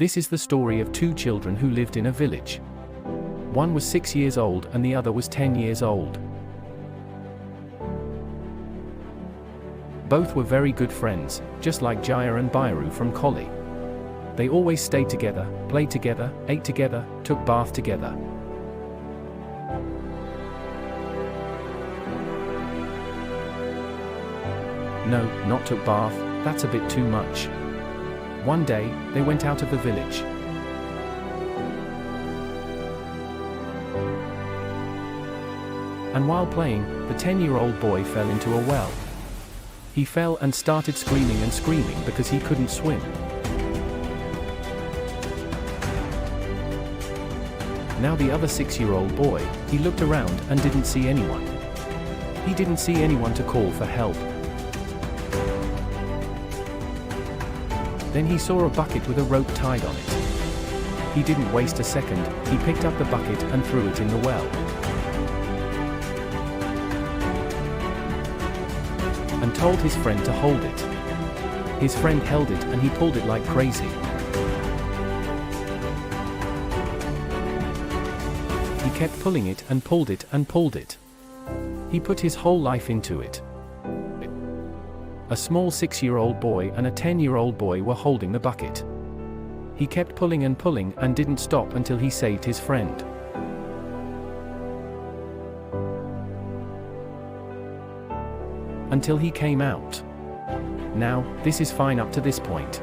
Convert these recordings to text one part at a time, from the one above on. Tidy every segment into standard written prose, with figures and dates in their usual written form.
This is the story of two children who lived in a village. One was 6 years old and the other was 10 years old. Both were very good friends, just like Jaya and Bairu from Koli. They always stayed together, played together, ate together, took bath together. No, not took bath, that's a bit too much. One day, they went out of the village. And while playing, the 10-year-old boy fell into a well. He fell and started screaming and screaming because he couldn't swim. Now the other 6-year-old boy, he looked around and didn't see anyone. He didn't see anyone to call for help. Then he saw a bucket with a rope tied on it. He didn't waste a second, he picked up the bucket and threw it in the well. And told his friend to hold it. His friend held it and he pulled it like crazy. He kept pulling it and pulled it and pulled it. He put his whole life into it. A small 6-year-old boy and a 10-year-old boy were holding the bucket. He kept pulling and didn't stop until he saved his friend. Until he came out. Now, this is fine up to this point.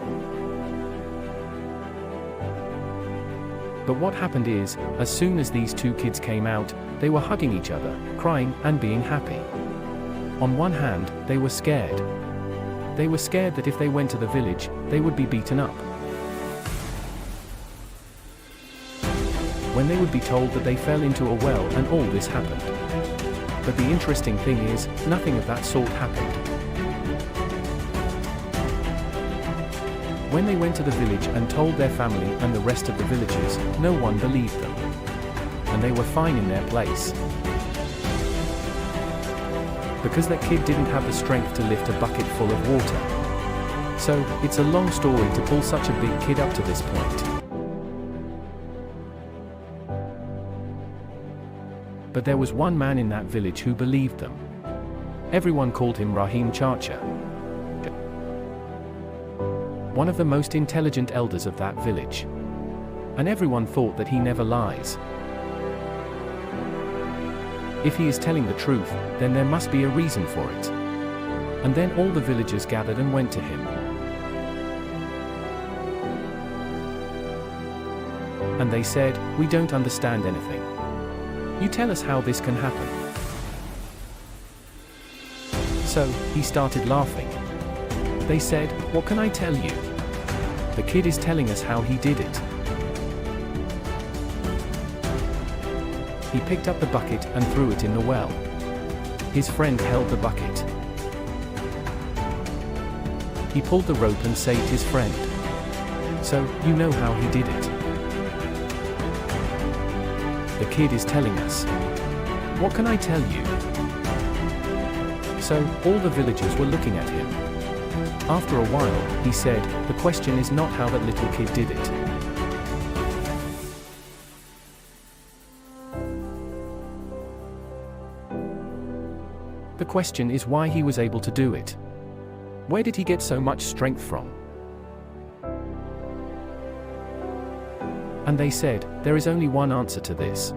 But what happened is, as soon as these two kids came out, they were hugging each other, crying, and being happy. On one hand, they were scared. They were scared that if they went to the village, they would be beaten up. When they would be told that they fell into a well and all this happened. But the interesting thing is, nothing of that sort happened. When they went to the village and told their family and the rest of the villagers, no one believed them. And they were fine in their place. Because that kid didn't have the strength to lift a bucket full of water. So, it's a long story to pull such a big kid up to this point. But there was one man in that village who believed them. Everyone called him Rahim Chacha. One of the most intelligent elders of that village. And everyone thought that he never lies. If he is telling the truth, then there must be a reason for it. And then all the villagers gathered and went to him. And they said, "We don't understand anything. You tell us how this can happen." So, he started laughing. They said, "What can I tell you? The kid is telling us how he did it." He picked up the bucket and threw it in the well. His friend held the bucket. He pulled the rope and saved his friend. So, you know how he did it. The kid is telling us. What can I tell you? So, all the villagers were looking at him. After a while, he said, "The question is not how that little kid did it. The question is why he was able to do it. Where did he get so much strength from?" And they said, "There is only one answer to this.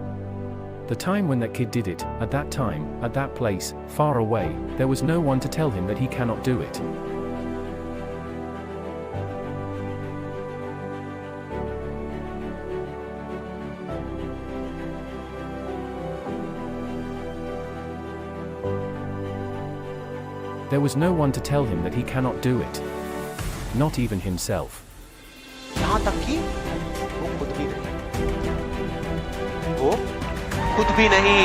The time when that kid did it, at that time, at that place, far away, there was no one to tell him that he cannot do it." There was no one to tell him that he cannot do it. Not even himself. यहाँ तक कि वो खुद भी नहीं।